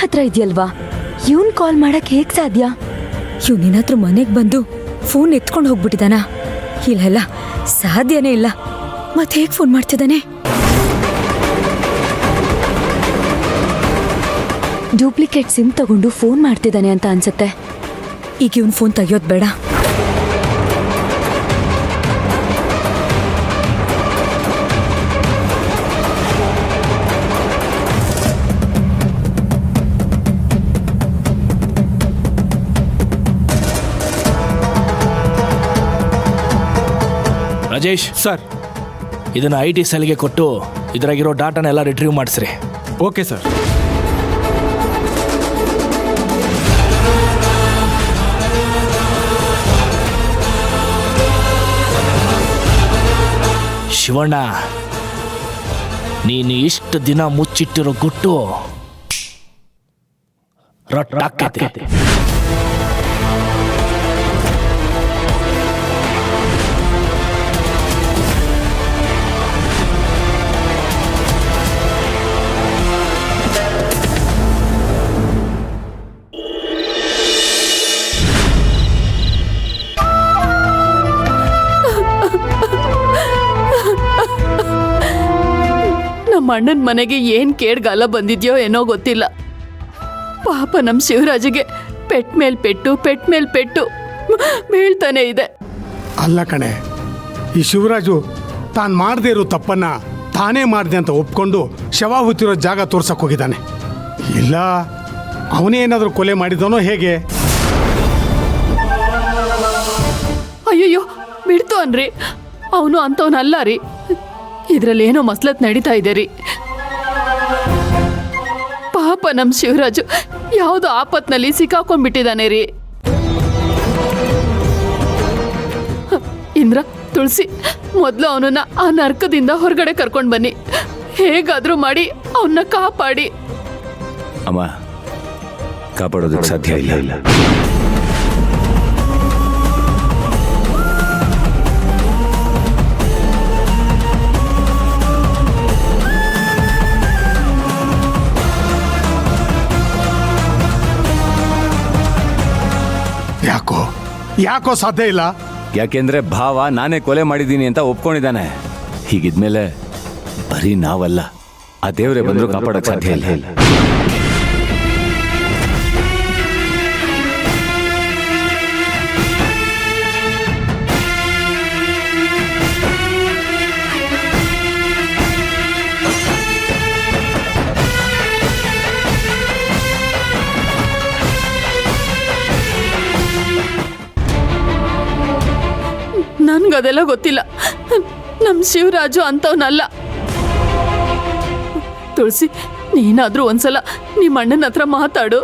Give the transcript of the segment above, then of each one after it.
ಹತ್ರ ಇದೆಯಲ್ವಾ, ಇವನ್ ಕಾಲ್ ಮಾಡಕ್ ಹೇಗ್ ಸಾಧ್ಯ? ಇವನಿನಾದ್ರೂ ಮನೆಗೆ ಬಂದು ಫೋನ್ ಎತ್ಕೊಂಡು ಹೋಗ್ಬಿಟ್ಟಿದಾನ? ಇಲ್ಲ, ಸಾಧ್ಯನೇ ಇಲ್ಲ. ಮತ್ತೆ ಹೇಗೆ ಫೋನ್ ಮಾಡ್ತಿದ್ದಾನೆ? ಡೂಪ್ಲಿಕೇಟ್ ಸಿಮ್ ತಗೊಂಡು ಫೋನ್ ಮಾಡ್ತಿದ್ದಾನೆ ಅಂತ ಅನ್ಸುತ್ತೆ. ಈಗ ಇವನ್ ಫೋನ್ ತೆಗಿಯೋದು ಬೇಡ. ರಾಜೇಶ್ ಸರ್, ಇದನ್ನ IT ಸೆಲ್ಗೆ ಕೊಟ್ಟು ಇದ್ರಾಗಿರೋ ಡಾಟಾನ ಎಲ್ಲ ರಿಟ್ರೀವ್ ಮಾಡಿಸ್ರಿ. Okay sir. ಶಿವಣ್ಣ, ನೀನು ಇಷ್ಟು ದಿನ ಮುಚ್ಚಿಟ್ಟಿರೋ ಗುಟ್ಟು ರಟ್ಟಾಕೈತೆ. ನಮ್ಮ ಅಣ್ಣನ ಮನೆಗೆ ಏನ್ ಕೇಡ್ಗಾಲ ಬಂದಿದ್ಯೋ ಏನೋ ಗೊತ್ತಿಲ್ಲ. ಪಾಪ ನಮ್ಮ ಶಿವರಾಜಿಗೆ ಪೆಟ್ ಮೇಲ್ ಪೆಟ್ಟು ಬೀಳ್ತಾನೆ ಇದೆ. ಅಲ್ಲ ಕಣೆ, ಈ ಶಿವರಾಜು ತಾನು ಮಾಡದೇ ಇರೋ ತಪ್ಪನ್ನ ತಾನೇ ಮಾಡಿದೆ ಅಂತ ಒಪ್ಕೊಂಡು ಶವ ಹುತ್ತಿರೋ ಜಾಗ ತೋರ್ಸಕ್ಕೆ ಹೋಗಿದ್ದಾನೆ. ಇಲ್ಲ ಅವನೇ ಏನಾದರೂ ಕೊಲೆ ಮಾಡಿದನೋ ಹೇಗೆ? ಅಯ್ಯಯ್ಯೋ, ಬಿಡ್ತು ಅನ್ರಿ, ಅವನು ಅಂತವನಲ್ಲ ರೀ. ಇದ್ರಲ್ಲಿ ಏನೋ ಮಸ್ಲತ್ ನಡೀತಾ ಇದೆ ರೀ. ಪಾಪ ನಮ್ಮ ಶಿವರಾಜು ಯಾವುದೋ ಆಪತ್ನಲ್ಲಿ ಸಿಕ್ಕಾಕೊಂಡ್ಬಿಟ್ಟಿದ್ದಾನೆ ರೀ. ಇಂದ್ರ, ತುಳಸಿ, ಮೊದಲು ಅವನನ್ನ ಆ ನರ್ಕದಿಂದ ಹೊರಗಡೆ ಕರ್ಕೊಂಡು ಬನ್ನಿ. ಹೇಗಾದ್ರೂ ಮಾಡಿ ಅವನ್ನ ಕಾಪಾಡಿ. ಅಮ್ಮ, ಕಾಪಾಡೋದಕ್ಕೆ ಸಾಧ್ಯ ಇಲ್ಲ. ಯಾಕೋ ಸಾಧ್ಯ ಇಲ್ಲ? ಯಾಕೆಂದ್ರೆ ಭಾವ ನಾನೇ ಕೊಲೆ ಮಾಡಿದ್ದೀನಿ ಅಂತ ಒಪ್ಕೊಂಡಿದ್ದಾನೆ. ಹೀಗಿದ್ಮೇಲೆ ಬರೀ ನಾವಲ್ಲ, ಆ ದೇವರೇ ಬಂದರೂ ಕಾಪಾಡೋಕೆ ಸಾಧ್ಯ ಇಲ್ಲ. ನನ್ಗದೆಲ್ಲ ಗೊತ್ತಿಲ್ಲ. ನಮ್ಮ ಶಿವರಾಜು ಅಂತವನಲ್ಲ. ತುಳಸಿ, ನೀನಾದ್ರೂ ಒಂದ್ಸಲ ನಿಮ್ಮ ಅಣ್ಣನ ಹತ್ರ ಮಾತಾಡು.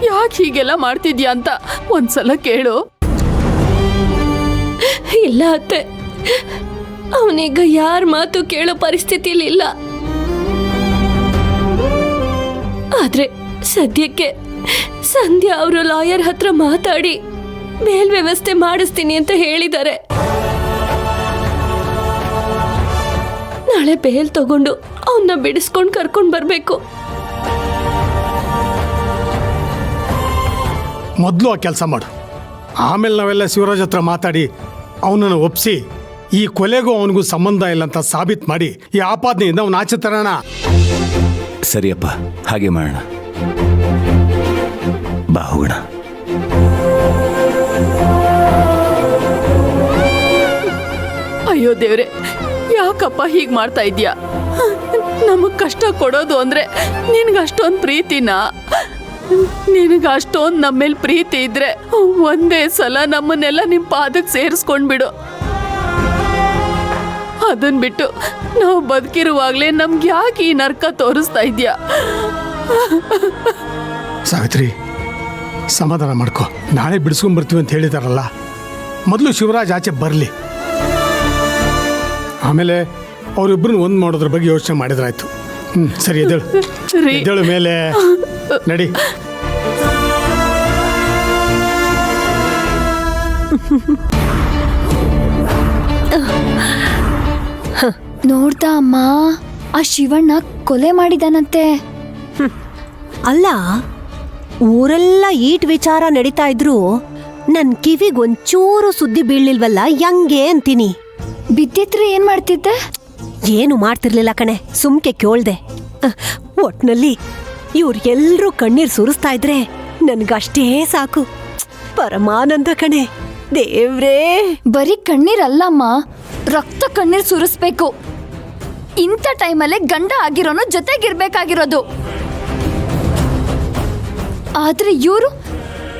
ಯಾಕೆ ಹೀಗೆಲ್ಲ ಮಾಡ್ತಿದ್ಯಾ ಅಂತ ಒಂದ್ಸಲ ಕೇಳು. ಇಲ್ಲ ಅತ್ತೆ, ಅವನೀಗ ಯಾರ ಮಾತು ಕೇಳೋ ಪರಿಸ್ಥಿತಿಯಲ್ಲಿ ಇಲ್ಲ. ಆದ್ರೆ ಸದ್ಯಕ್ಕೆ ಸಂಧ್ಯಾ ಅವರು ಲಾಯರ್ ಹತ್ರ ಮಾತಾಡಿ ಬೇಲ್ ವ್ಯವಸ್ಥೆ ಮಾಡಿಸ್ತೀನಿ ಅಂತ ಹೇಳಿದ್ದಾರೆ. ನಾಳೆ ಬೇಲ್ ತಗೊಂಡು ಅವನ್ನ ಬಿಡಿಸ್ಕೊಂಡು ಕರ್ಕೊಂಡು ಬರಬೇಕು. ಮೊದಲು ಆ ಕೆಲಸ ಮಾಡು, ಆಮೇಲೆ ನಾವೆಲ್ಲ ಶಿವರಾಜ್ ಹತ್ರ ಮಾತಾಡಿ ಅವನನ್ನು ಒಪ್ಪಿಸಿ ಈ ಕೊಲೆಗೂ ಅವನಿಗೂ ಸಂಬಂಧ ಇಲ್ಲ ಅಂತ ಸಾಬೀತು ಮಾಡಿ ಈ ಆಪಾದನೆಯಿಂದ ಅವನ ಆಚೆ ತರೋಣ. ಸರಿಯಪ್ಪ, ಹಾಗೆ ಮಾಡೋಣ. ಬಾ ಹೋಗೋಣ. ಅಯ್ಯೋ ದೇವ್ರೆ, ಯಾಕಪ್ಪ ಹೀಗ್ ಮಾಡ್ತಾ ಇದ್ಯಾ? ನಮಗ್ ಕಷ್ಟ ಕೊಡೋದು ಅಂದ್ರೆ ನಿನ್ಗ ಅಷ್ಟೊಂದ್ ಪ್ರೀತಿನಾ? ನಿನಗ ಅಷ್ಟೊಂದ್ ನಮ್ಮೇಲ್ ಪ್ರೀತಿ ಇದ್ರೆ ಒಂದೇ ಸಲ ನಮ್ಮನ್ನೆಲ್ಲ ನಿಮ್ ಪಾದಕ್ಕೆ ಸೇರಿಸ್ಕೊಂಡ್ಬಿಡು. ಅದನ್ ಬಿಟ್ಟು ನಾವು ಬದುಕಿರುವಾಗ್ಲೇ ನಮ್ಗೆ ಯಾಕೆ ಈ ನರ್ಕ ತೋರಿಸ್ತಾ ಇದ್ಯಾ? ಸಾವಿತ್ರಿ, ಸಮಾಧಾನ ಮಾಡ್ಕೊ. ನಾಳೆ ಬಿಡಿಸ್ಕೊಂಡ್ಬರ್ತೀವಿ ಅಂತ ಹೇಳಿದಾರಲ್ಲ, ಮೊದಲು ಶಿವರಾಜ್ ಆಚೆ ಬರಲಿ, ಆಮೇಲೆ ಅವರಿಬ್ಬರನ್ನ ಒಂದು ಮಾಡೋದ್ರ ಬಗ್ಗೆ ಯೋಚನೆ ಮಾಡಿದ್ರಾಯ್ತು. ಸರಿ, ಎದ್ದೇಳು ಮೇಲೆ ನಡಿ. ನೋಡ್ತಾ ಅಮ್ಮ, ಆ ಶಿವಣ್ಣ ಕೊಲೆ ಮಾಡಿದಾನಂತೆ. ಅಲ್ಲ, ಊರೆಲ್ಲ ಈಟ್ ವಿಚಾರ ನಡೀತಾ ಇದ್ರು ನನ್ ಕಿವಿಗೊಂಚೂರು ಸುದ್ದಿ ಬೀಳ್ಲಿಲ್ವಲ್ಲ, ಯಂಗೆ ಅಂತೀನಿ. ಬಿದ್ದಿದ್ರೆ ಏನ್ ಮಾಡ್ತಿದ್ದೆ? ಏನು ಮಾಡ್ತಿರ್ಲಿಲ್ಲ ಕಣೆ, ಸುಮ್ಕೆ ಕೇಳ್ದೆ. ಒಟ್ನಲ್ಲಿ ಇವ್ರು ಎಲ್ರೂ ಕಣ್ಣೀರ್ ಸುರಿಸ್ತಾ ಇದ್ರೆ ನನ್ಗಷ್ಟೇ ಸಾಕು. ಪರಮಾನಂದ ಕಣೆ, ದೇವ್ರೇ. ಬರೀ ಕಣ್ಣೀರಲ್ಲಮ್ಮ, ರಕ್ತ ಕಣ್ಣೀರ್ ಸುರಿಸ್ಬೇಕು. ಇಂಥ ಟೈಮಲ್ಲೇ ಗಂಡ ಆಗಿರೋನು ಜೊತೆಗಿರ್ಬೇಕಾಗಿರೋದು. ಆದ್ರೆ ಇವರು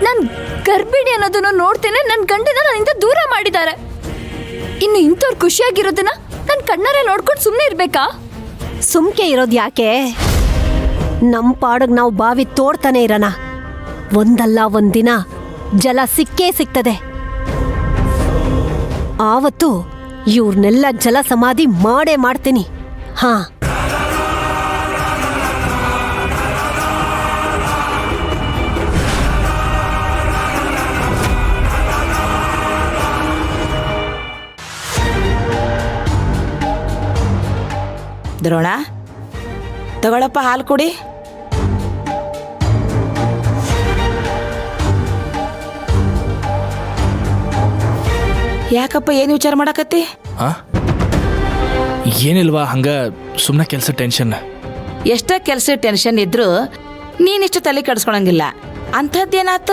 ನನ್ ಗರ್ಭಿಣಿ ಅನ್ನೋದನ್ನ ನೋಡ್ತೇನೆ ನನ್ನ ಗಂಡನ ನನ್ನಿಂದ ದೂರ ಮಾಡಿದ್ದಾರೆ. ಇನ್ನು ಇಂಥವ್ರು ಖುಷಿಯಾಗಿರೋದನ್ನ ನನ್ ಕಣ್ಣಾರೆ ನೋಡ್ಕೊಂಡು ಸುಮ್ಮನೆ ಇರ್ಬೇಕಾ? ಸುಮ್ಕೆ ಇರೋದ್ ಯಾಕೆ? ನಮ್ ಪಾಡಗ್ ನಾವು ಬಾವಿ ತೋಡ್ತಾನೆ ಇರೋಣ. ಒಂದಲ್ಲ ಒಂದಿನ ಜಲ ಸಿಕ್ಕೇ ಸಿಗ್ತದೆ. ಆವತ್ತು ಇವ್ರನ್ನೆಲ್ಲ ಜಲ ಸಮಾಧಿ ಮಾಡೇ ಮಾಡ್ತೀನಿ. ಹಾ, ದ್ರೋಣ, ತಗೊಳಪ್ಪ ಹಾಲು ಕುಡಿ. ಯಾಕಪ್ಪ ಏನು ವಿಚಾರ ಮಾಡಕತ್ತಿ? ಆ ಏನಿಲ್ವಾ, ಹಂಗ ಸುಮ್ಮನೆ ಕೆಲಸ ಟೆನ್ಷನ್. ಎಷ್ಟ ಕೆಲಸ ಟೆನ್ಷನ್ ಇದ್ರು ನೀನಿಷ್ಟು ತಲೆ ಕೆಡಿಸ್ಕೊಳಂಗಿಲ್ಲ. ಅಂಥದ್ದೇನಾತ?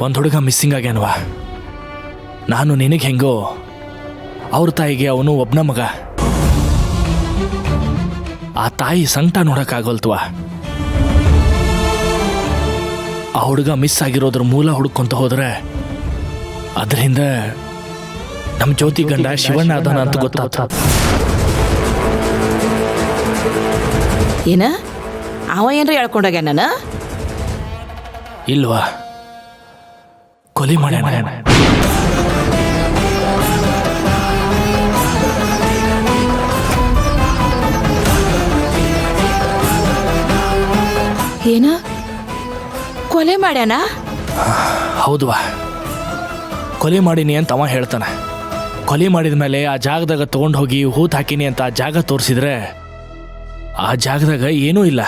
ಒಂದು ಹುಡುಗ ಮಿಸ್ಸಿಂಗ್ ಆಗ್ಯಾನವಾ. ನಾನು ನಿನಗೆ ಹೆಂಗೋ, ಅವ್ರ ತಾಯಿಗೆ ಅವನು ಒಬ್ನ ಮಗ. ಆ ತಾಯಿ ಸಂಕಟ ನೋಡಕ್ಕಾಗೋಲ್ತವಾ. ಆ ಹುಡುಗ ಮಿಸ್ ಆಗಿರೋದ್ರ ಮೂಲ ಹುಡುಕೊಂತ ಹೋದ್ರೆ ಅದರಿಂದ ನಮ್ಮ ಜ್ಯೋತಿ ಗಂಡ ಶಿವಣ್ಣ ಅದಾನ ಅಂತ ಗೊತ್ತಾತ. ಏನ ಅವ ಏನ್ರ ಹೇಳ್ಕೊಂಡೋಗ್ಯ? ನಾನು ಇಲ್ವಾ, ಕೊಲೆ ಮಾಡ್ಯಾನ. ಏನ ಕೊಲೆ ಮಾಡ್ಯಾನ? ಹೌದವಾ, ಕೊಲೆ ಮಾಡೀನಿ ಅಂತ ಅವ ಹೇಳ್ತಾನೆ. ಕೊಲೆ ಮಾಡಿದ ಮೇಲೆ ಆ ಜಾಗದಾಗ ತಗೊಂಡು ಹೋಗಿ ಹೂತ್ ಹಾಕಿನಿ ಅಂತ ಆ ಜಾಗ ತೋರಿಸಿದ್ರೆ ಆ ಜಾಗದಾಗ ಏನೂ ಇಲ್ಲ.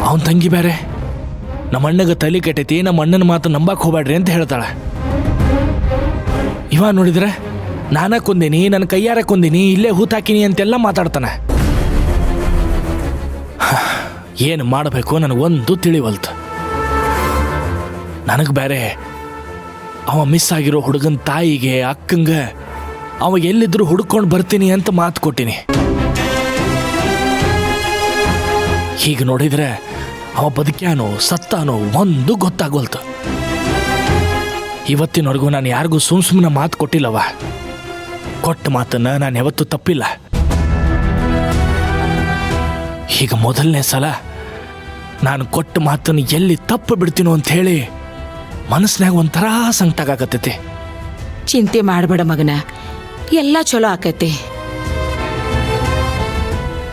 ಅವನ ತಂಗಿ ಬೇರೆ ನಮ್ಮ ಅಣ್ಣಗೆ ತಲೆ ಕೆಟ್ಟೈತಿ, ನಮ್ಮ ಅಣ್ಣನ ಮಾತು ನಂಬಕ್ ಹೋಗ್ಬೇಡ್ರಿ ಅಂತ ಹೇಳ್ತಾಳೆ. ಇವ ನೋಡಿದ್ರೆ ನಾನ ಕೊಂದಿನಿ, ನನ್ನ ಕೈಯಾರ ಕೊಂದಿನಿ, ಇಲ್ಲೇ ಹೂತ್ ಹಾಕಿನಿ ಅಂತೆಲ್ಲ ಮಾತಾಡ್ತಾನೆ. ಏನು ಮಾಡಬೇಕು ನನಗೊಂದು ತಿಳಿವಲ್ತು. ನನಗೆ ಬೇರೆ ಅವ ಮಿಸ್ ಆಗಿರೋ ಹುಡುಗನ ತಾಯಿಗೆ ಅಕ್ಕಂಗ ಅವ ಎಲ್ಲಿದ್ರು ಹುಡ್ಕೊಂಡು ಬರ್ತೀನಿ ಅಂತ ಮಾತು ಕೊಟ್ಟಿನಿ. ಹೀಗೆ ನೋಡಿದ್ರೆ ಅವ ಬದುಕ್ಯಾನೋ ಸತ್ತಾನೋ ಒಂದು ಗೊತ್ತಾಗೋಲ್ತು. ಇವತ್ತಿನವರೆಗೂ ನಾನು ಯಾರಿಗೂ ಸುಮ್ಮನೆ ಮಾತು ಕೊಟ್ಟಿಲ್ಲವ. ಕೊಟ್ಟ ಮಾತನ್ನ ನಾನು ಯಾವತ್ತೂ ತಪ್ಪಿಲ್ಲ. ಈಗ ಮೊದಲನೇ ಸಲ ನಾನು ಕೊಟ್ಟ ಮಾತನ್ನು ಎಲ್ಲಿ ತಪ್ಪು ಬಿಡ್ತೀನೋ ಅಂತ ಹೇಳಿ ಮನಸ್ಸಿನಾಗ ಒಂಥರ ಸಂಕಟ ಆಗತ್ತೈತಿ. ಚಿಂತೆ ಮಾಡಬೇಡ ಮಗನ, ಎಲ್ಲ ಚಲೋ ಆಕೈತಿ.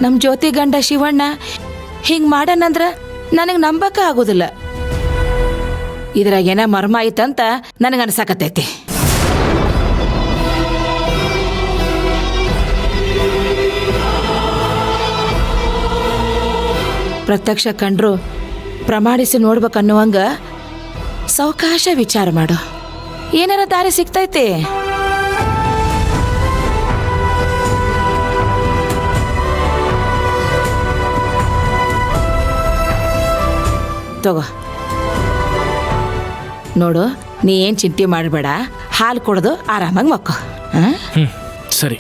ನಮ್ಮ ಜ್ಯೋತಿ ಗಂಡ ಶಿವಣ್ಣ ಹಿಂಗೆ ಮಾಡನಂದ್ರ ನನಗೆ ನಂಬಕ ಆಗೋದಿಲ್ಲ. ಇದ್ರಾಗ ಏನ ಮರ್ಮ ಐತಂತ ನನಗನ್ಸಾಕತ್ತೈತಿ. ಪ್ರತ್ಯಕ್ಷ ಕಂಡ್ರು ಪ್ರಮಾಣಿಸಿ ನೋಡ್ಬೇಕನ್ನುವಂಗ ಸಾವಕಾಶ ವಿಚಾರ ಮಾಡು. ಏನಾರ ದಾರಿ ಸಿಗ್ತೈತಿ. ತಗೋ ನೋಡು, ನೀ ಏನು ಚಿಂತೆ ಮಾಡಬೇಡ. ಹಾಲು ಕುಡ್ದು ಆರಾಮಾಗಿ ಮಕ್ಕೋ. ಸರಿ.